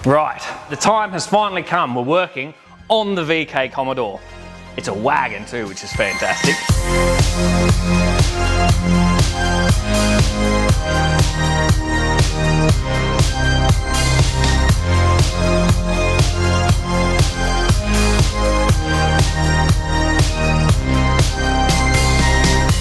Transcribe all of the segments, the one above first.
Right, the time has finally come. We're working on the VK Commodore. It's a wagon too, which is fantastic.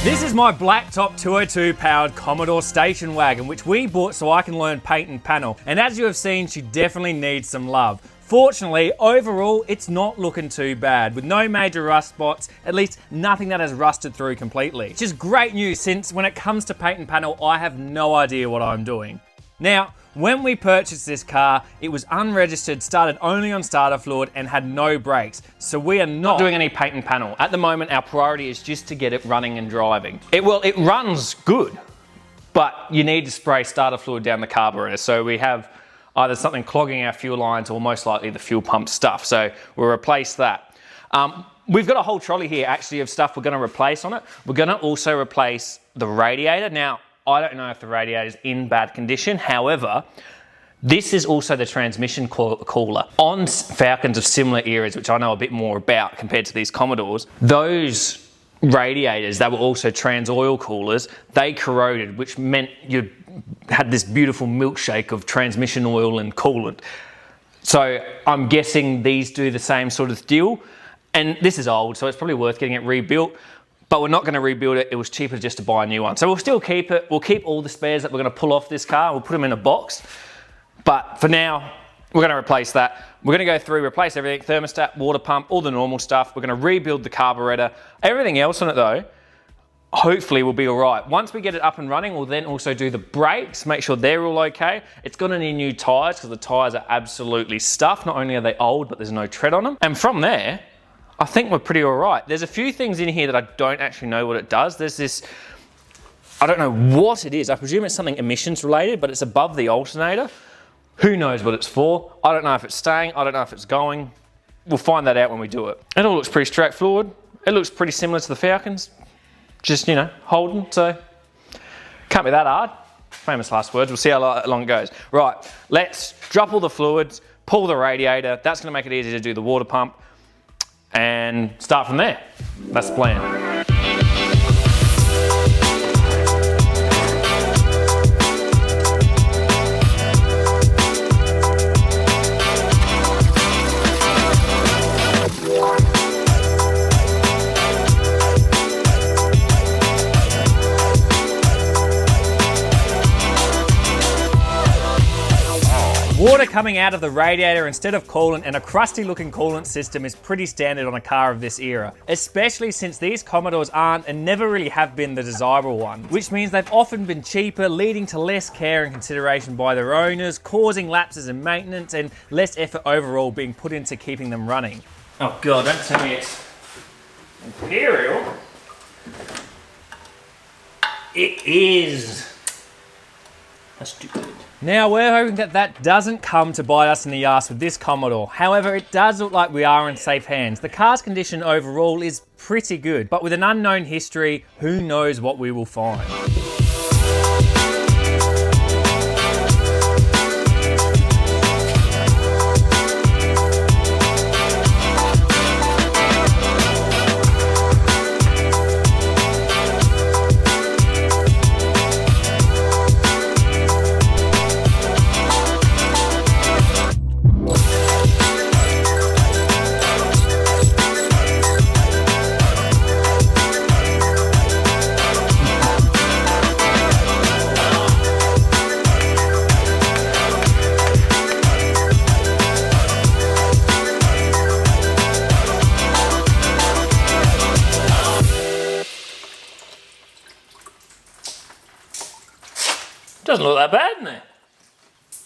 This is my blacktop 202 powered Commodore station wagon, which we bought so I can learn paint and panel. And as you have seen, she definitely needs some love. Fortunately, overall, it's not looking too bad, with no major rust spots, at least nothing that has rusted through completely. Which is great news, since when it comes to paint and panel, I have no idea what I'm doing. Now, when we purchased this car, it was unregistered, started only on starter fluid, and had no brakes. So we are not doing any paint and panel. At the moment, our priority is just to get it running and driving. It runs good, but you need to spray starter fluid down the carburetor. So we have either something clogging our fuel lines or most likely the fuel pump stuff. So we'll replace that. We've got a whole trolley here actually of stuff we're gonna replace on it. We're gonna also replace the radiator. Now, I don't know if the radiator is in bad condition. However, this is also the transmission cooler. On Falcons of similar eras, which I know a bit more about compared to these Commodores, those radiators that were also trans oil coolers, they corroded, which meant you had this beautiful milkshake of transmission oil and coolant. So I'm guessing these do the same sort of deal. And this is old, so it's probably worth getting it rebuilt. But we're not going to rebuild it. It was cheaper just to buy a new one. So we'll still keep it. We'll keep all the spares that we're going to pull off this car. We'll put them in a box. But for now, we're going to replace that. We're going to go through, replace everything, thermostat, water pump, all the normal stuff. We're going to rebuild the carburetor. Everything else on it though, hopefully will be all right. Once we get it up and running, we'll then also do the brakes, make sure they're all okay. It's going to need new tyres because the tyres are absolutely stuffed. Not only are they old, but there's no tread on them. And from there, I think we're pretty all right. There's a few things in here that I don't actually know what it does. There's this, I don't know what it is. I presume it's something emissions related, but it's above the alternator. Who knows what it's for? I don't know if it's staying. I don't know if it's going. We'll find that out when we do it. It all looks pretty straightforward. It looks pretty similar to the Falcons. Just, you know, Holden, so can't be that hard. Famous last words. We'll see how long it goes. Right, let's drop all the fluids, pull the radiator. That's gonna make it easy to do the water pump, and start from there. That's the plan. Water coming out of the radiator instead of coolant, and a crusty looking coolant system is pretty standard on a car of this era, especially since these Commodores aren't and never really have been the desirable one, which means they've often been cheaper, leading to less care and consideration by their owners, causing lapses in maintenance and less effort overall being put into keeping them running. Oh God, don't tell me it's Imperial. It is. That's stupid. Now we're hoping that that doesn't come to bite us in the ass with this Commodore. However, it does look like we are in safe hands. The car's condition overall is pretty good, but with an unknown history, who knows what we will find. Doesn't look that bad, doesn't it?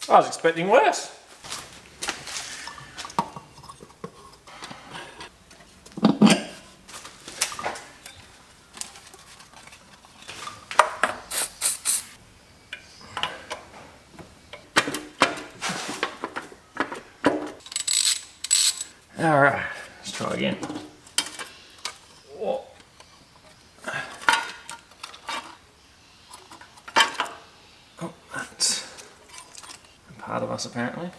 I was expecting worse. All right, let's try again. Whoa. Oh, that's part of us apparently.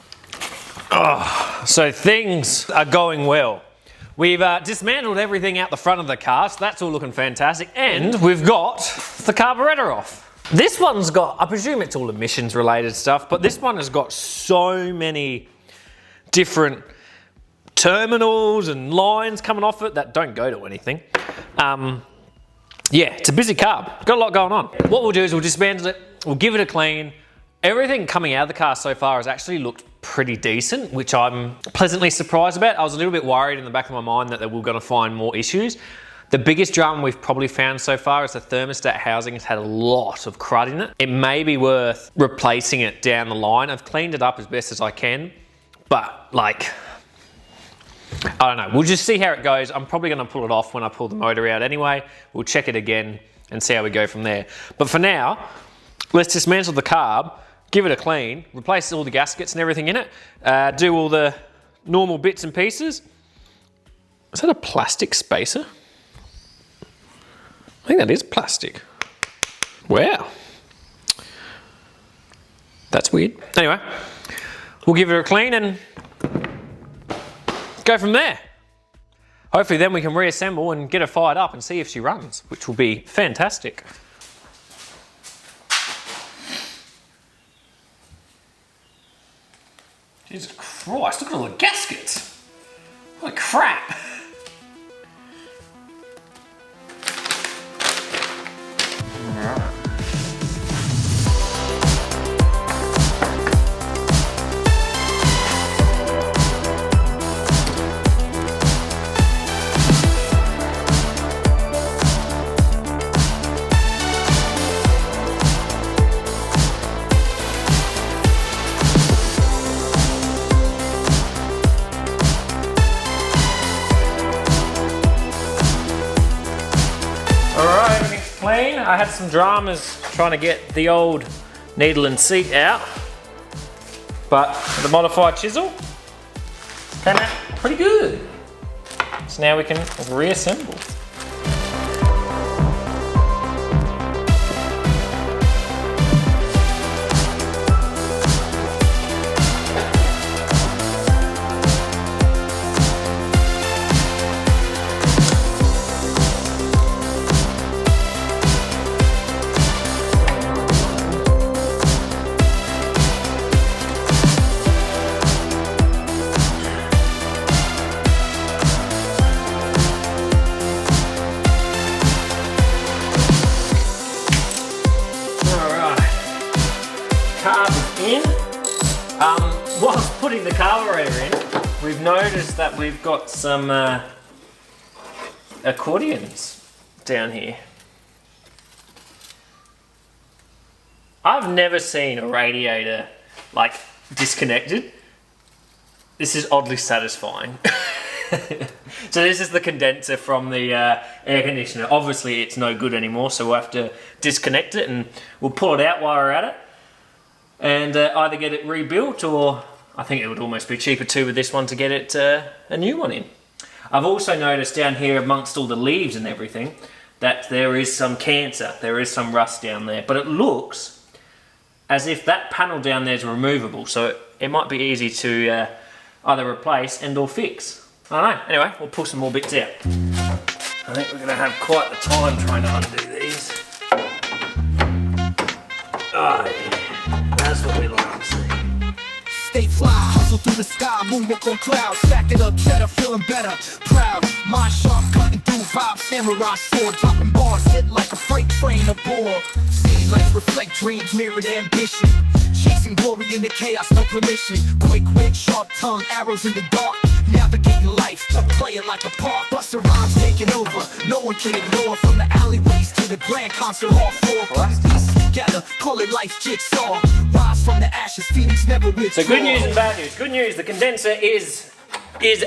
So things are going well. We've dismantled everything out the front of the car, so that's all looking fantastic. And we've got the carburetor off. This one's got, I presume it's all emissions related stuff, but this one has got so many different terminals and lines coming off it that don't go to anything. Yeah, it's a busy carb. Got a lot going on. What we'll do is we'll dismantle it, we'll give it a clean. Everything coming out of the car so far has actually looked pretty decent, which I'm pleasantly surprised about. I was a little bit worried in the back of my mind that we're going to find more issues. The biggest drama we've probably found so far is the thermostat housing has had a lot of crud in it. It may be worth replacing it down the line. I've cleaned it up as best as I can, but like, I don't know. We'll just see how it goes. I'm probably going to pull it off when I pull the motor out anyway. We'll check it again and see how we go from there. But for now, let's dismantle the carb, give it a clean, replace all the gaskets and everything in it, do all the normal bits and pieces. Is that a plastic spacer? I think that is plastic. Wow. That's weird. Anyway, we'll give it a clean and go from there. Hopefully then we can reassemble and get her fired up and see if she runs, which will be fantastic. Jesus Christ, look at all the gaskets. Holy crap. I had some dramas trying to get the old needle and seat out, but the modified chisel came out pretty good. So now we can reassemble. Whilst putting the carburetor in, we've noticed that we've got some accordions down here. I've never seen a radiator like disconnected. This is oddly satisfying. So this is the condenser from the air conditioner. Obviously it's no good anymore, so we'll have to disconnect it and we'll pull it out while we're at it. And either get it rebuilt, or I think it would almost be cheaper too with this one to get it a new one in. I've also noticed down here amongst all the leaves and everything that there is some cancer, there is some rust down there, but it looks as if that panel down there is removable, so it might be easy to either replace and or fix. I don't know. Anyway, we'll pull some more bits out. I think we're going to have quite the time trying to undo these. Oh yeah. That's what we like to see. Stay fly, hustle through the sky, moonwalk on clouds, stack it up, cheddar, feeling better, proud, mind sharp, cutting through vibes, samurai sword, dropping bars, hit like a freight train aboard. City lights reflect dreams, mirrored ambition, chasing glory in the chaos, no permission. Quick wit, sharp tongue, arrows in the dark, navigating life, playing like a park. Busta Rhymes taking over, no one can ignore. From the alleyways to the grand concert hall floor, pieces together, call it life jigsaw. Rise from the ashes, Phoenix never withdraw. So good news and bad news. Good news, the condenser is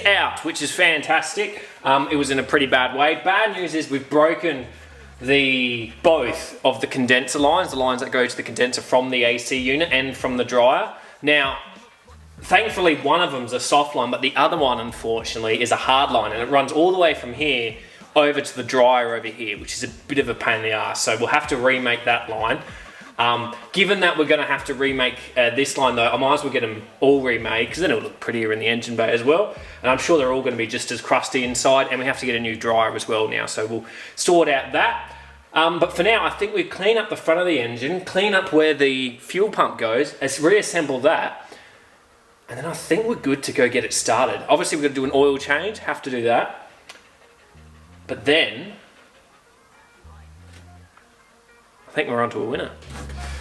out, which is fantastic. It was in a pretty bad way. Bad news is we've broken both of the condenser lines, the lines that go to the condenser from the AC unit and from the dryer. Now, thankfully one of them's a soft line, but the other one unfortunately is a hard line, and it runs all the way from here over to the dryer over here, which is a bit of a pain in the ass. So we'll have to remake that line. Given that we're going to have to remake this line though, I might as well get them all remade because then it'll look prettier in the engine bay as well. And I'm sure they're all going to be just as crusty inside, and we have to get a new dryer as well now, so we'll sort out that. But for now, I think we clean up the front of the engine, clean up where the fuel pump goes, let's reassemble that, and then I think we're good to go get it started. Obviously we're going to do an oil change, have to do that. But then, I think we're onto a winner.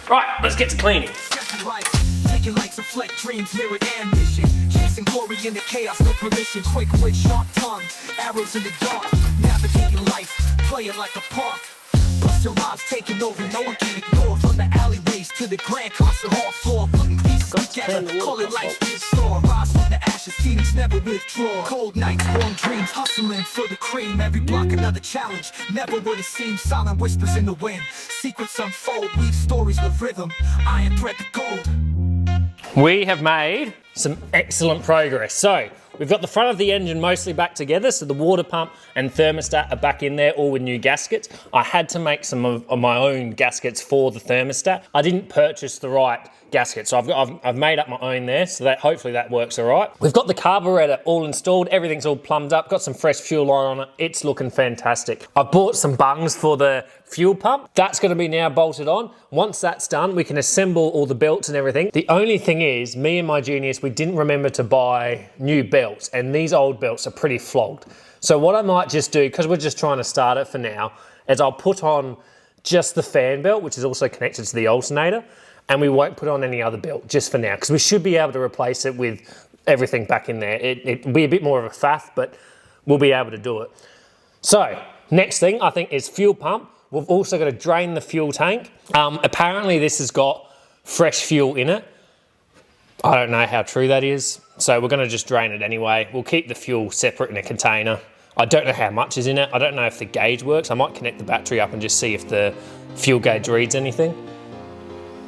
Right, let's get to cleaning. Taking lights of fleck dreams, mirrored ambition. Chasing glory in the chaos, no permission. Quick wit, sharp tongue, arrows in the dark. Navigating life, playing like a park. Buster rhymes taking over, no one can ignore. From the alleyways to the grand concert hall floor. Putting pieces together, call it life restore. Rise from the ashes, Phoenix never withdraw. Cold nights, warm dreams, hustling for the cream. Every block another challenge, never what it seems. Silent whispers in the wind, secrets unfold. Weave stories with rhythm, iron thread to gold. We have made some excellent progress. So we've got the front of the engine mostly back together, so the water pump and thermostat are back in there, all with new gaskets. I had to make some of my own gaskets for the thermostat. I didn't purchase the right gasket, so I've made up my own there, so that hopefully that works all right. We've got the carburetor all installed, everything's all plumbed up, got some fresh fuel line on it, it's looking fantastic. I've bought some bungs for the fuel pump, that's going to be now bolted on. Once that's done, we can assemble all the belts and everything. The only thing is, me and my genius, we didn't remember to buy new belts, and these old belts are pretty flogged. So what I might just do, because we're just trying to start it for now, is I'll put on just the fan belt, which is also connected to the alternator, and we won't put on any other belt just for now, because we should be able to replace it with everything back in there. It'll be a bit more of a faff, but we'll be able to do it. So next thing I think is fuel pump. We've also got to drain the fuel tank. Apparently this has got fresh fuel in it. I don't know how true that is, so we're going to just drain it anyway. We'll keep the fuel separate in a container. I don't know how much is in it. I don't know if the gauge works. I might connect the battery up and just see if the fuel gauge reads anything.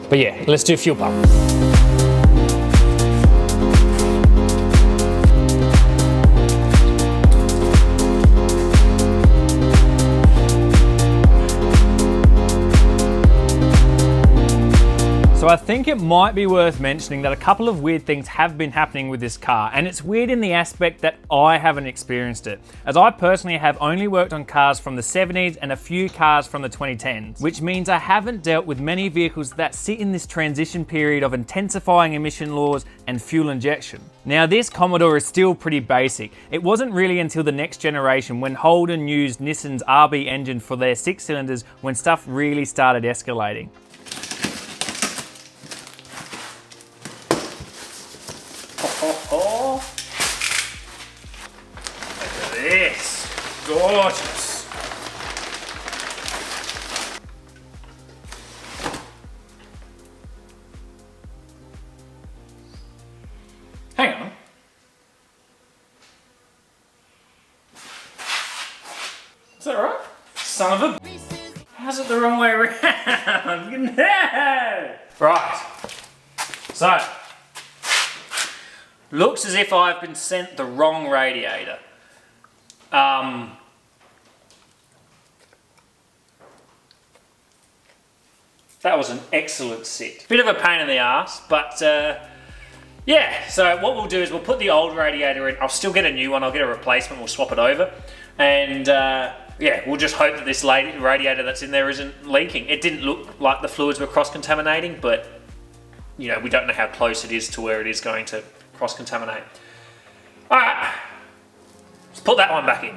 But yeah, let's do fuel pump. So I think it might be worth mentioning that a couple of weird things have been happening with this car, and it's weird in the aspect that I haven't experienced it, as I personally have only worked on cars from the 70s and a few cars from the 2010s, which means I haven't dealt with many vehicles that sit in this transition period of intensifying emission laws and fuel injection. Now this Commodore is still pretty basic. It wasn't really until the next generation when Holden used Nissan's RB engine for their 6 cylinders when stuff really started escalating. Oh, look at this, gorgeous. Hang on. Is that right? Son of a... How's it the wrong way around? No! Right. So, looks as if I've been sent the wrong radiator. That was an excellent sit. Bit of a pain in the ass, but yeah, so what we'll do is we'll put the old radiator in. I'll still get a new one, I'll get a replacement, we'll swap it over. And yeah, we'll just hope that this radiator that's in there isn't leaking. It didn't look like the fluids were cross-contaminating, but you know, we don't know how close it is to where it is going to cross-contaminate. All right, let's put that one back in.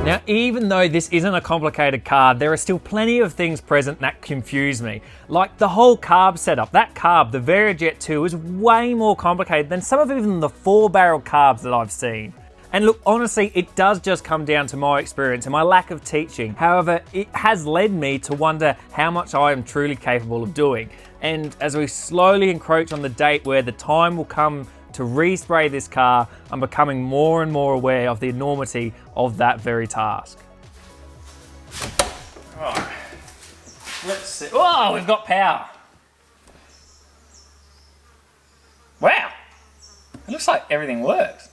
Now, even though this isn't a complicated car, there are still plenty of things present that confuse me. Like the whole carb setup. That carb, the Varijet 2, is way more complicated than some of even the 4-barrel carbs that I've seen. And look, honestly, it does just come down to my experience and my lack of teaching. However, it has led me to wonder how much I am truly capable of doing. And as we slowly encroach on the date where the time will come to respray this car, I'm becoming more and more aware of the enormity of that very task. Let's see. Oh, we've got power. Wow. It looks like everything works.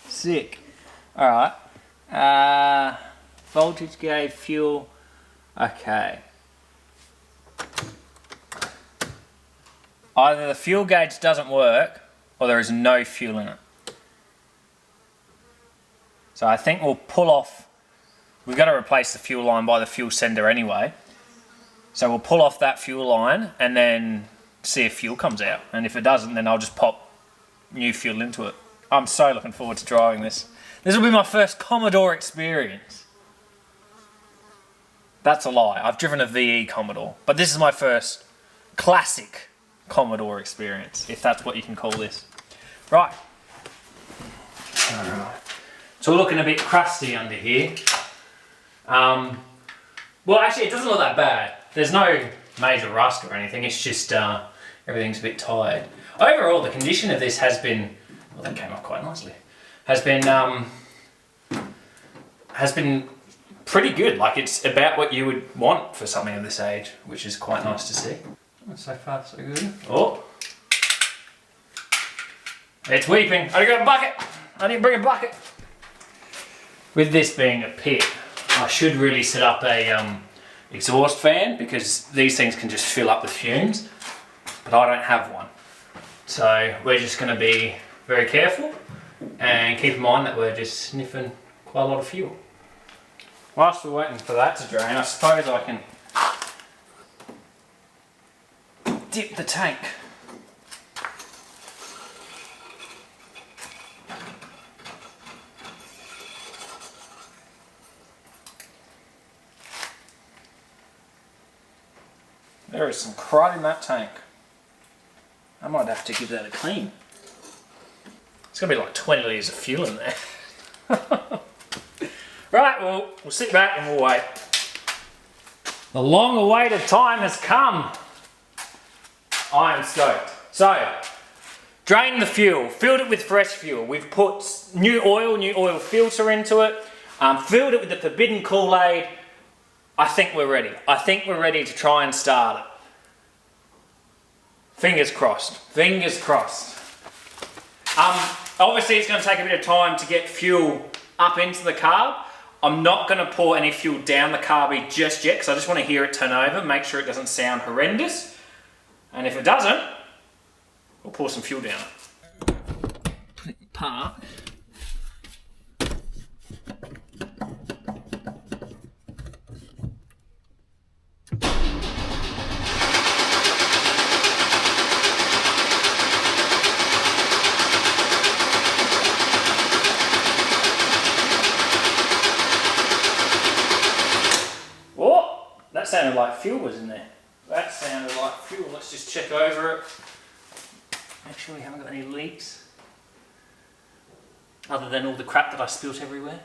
Sick. All right. Voltage gauge, fuel. Okay. Either the fuel gauge doesn't work or there is no fuel in it. So I think we'll pull off. We've got to replace the fuel line by the fuel sender anyway. So we'll pull off that fuel line and then see if fuel comes out. And if it doesn't, then I'll just pop new fuel into it. I'm so looking forward to driving this. This will be my first Commodore experience. That's a lie. I've driven a VE Commodore, but this is my first classic Commodore experience, if that's what you can call this. Right. Alright. It's all looking a bit crusty under here. Well, actually, it doesn't look that bad. There's no major rust or anything. It's just everything's a bit tired. Overall, the condition of this has been, well, that came off quite nicely. Has been pretty good. Like, it's about what you would want for something of this age, which is quite nice to see. So far, so good. Oh, it's weeping. I got a bucket. I didn't bring a bucket. With this being a pit, I should really set up a exhaust fan because these things can just fill up with fumes, but I don't have one. So we're just going to be very careful and keep in mind that we're just sniffing quite a lot of fuel. Whilst we're waiting for that to drain, I suppose I can dip the tank. There is some crud in that tank. I might have to give that a clean. It's going to be like 20 litres of fuel in there. Right, well, we'll sit back and we'll wait. The long-awaited time has come. I am stoked. So, drained the fuel, filled it with fresh fuel. We've put new oil filter into it, filled it with the forbidden Kool-Aid. I think we're ready. I think we're ready to try and start it. Fingers crossed. Fingers crossed. Obviously it's going to take a bit of time to get fuel up into the carb. I'm not going to pour any fuel down the carby just yet because I just want to hear it turn over, make sure it doesn't sound horrendous. And if it doesn't, we'll pour some fuel down it. Put it in park. That sounded like fuel was in there. That sounded like fuel. Let's just check over it. Make sure we haven't got any leaks. Other than all the crap that I spilt everywhere.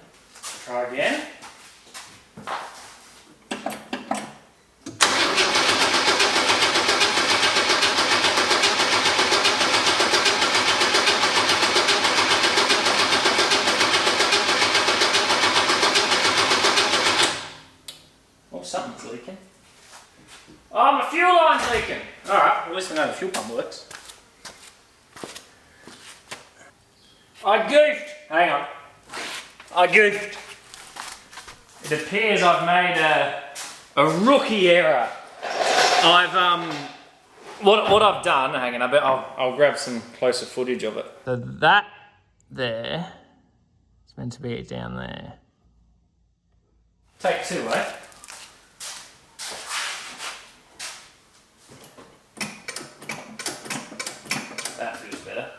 Try again. Something's leaking. Oh, my fuel line's leaking. Alright, well, at least we know the fuel pump works. I goofed. Hang on. I goofed. It appears I've made a rookie error. What I've done, hang on, I'll grab some closer footage of it. So that there is meant to be down there. Take two, eh? That feels better.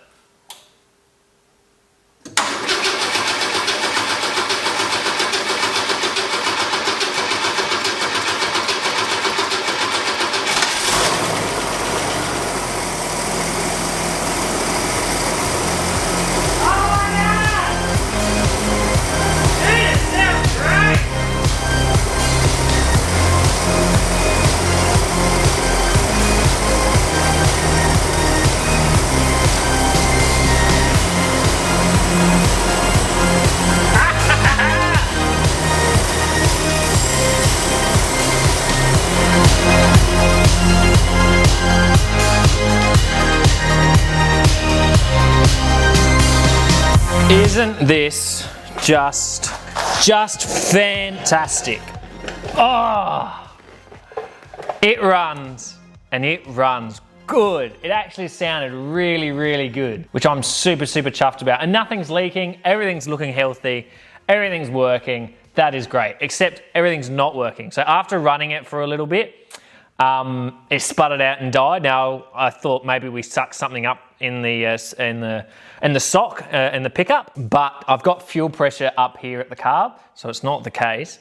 Isn't this just fantastic? Oh, it runs, and it runs good. It actually sounded really, really good, which I'm super, super chuffed about. And nothing's leaking, everything's looking healthy, everything's working. That is great, except everything's not working. So after running it for a little bit, it sputtered out and died. Now I thought maybe we sucked something up in the sock in the pickup, but I've got fuel pressure up here at the carb, so it's not the case.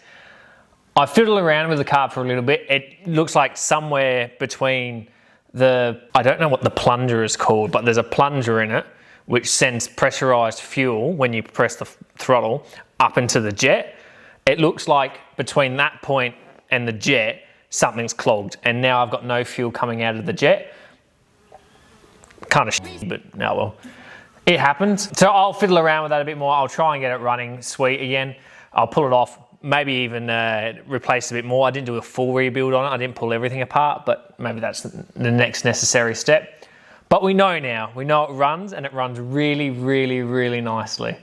I fiddled around with the carb for a little bit. It looks like somewhere between I don't know what the plunger is called, but there's a plunger in it which sends pressurized fuel when you press the throttle up into the jet. It looks like between that point and the jet, something's clogged, and now I've got no fuel coming out of the jet. Kind of shit, but no, well, it happens. So I'll fiddle around with that a bit more. I'll try and get it running sweet again. I'll pull it off, maybe even replace a bit more. I didn't do a full rebuild on it. I didn't pull everything apart, but maybe that's the next necessary step. But we know now, we know it runs, and it runs really, really, really nicely,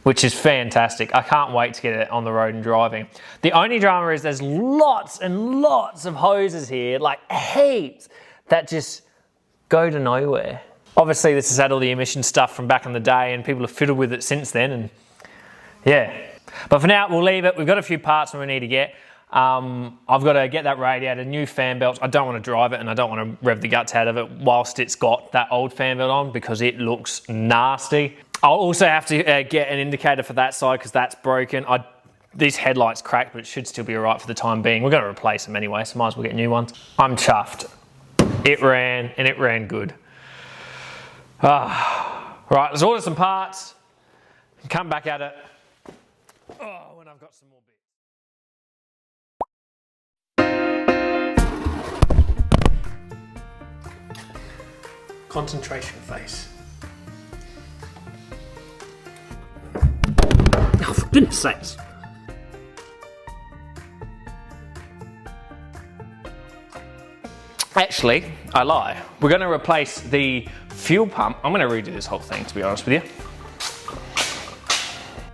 which is fantastic. I can't wait to get it on the road and driving. The only drama is there's lots and lots of hoses here, like heaps, that just go to nowhere. Obviously this has had all the emission stuff from back in the day, and people have fiddled with it since then, and yeah. But for now, we'll leave it. We've got a few parts we need to get. I've got to get that radiator, new fan belts. I don't want to drive it, and I don't want to rev the guts out of it whilst it's got that old fan belt on, because it looks nasty. I'll also have to get an indicator for that side because that's broken. These headlights cracked, but it should still be all right for the time being. We're going to replace them anyway, so might as well get new ones. I'm chuffed. It ran, and it ran good. Right, let's order some parts and come back at it when I've got some more bits. Concentration face. Oh, for goodness sakes. Actually, I lie. We're going to replace the fuel pump. I'm going to redo this whole thing, to be honest with you.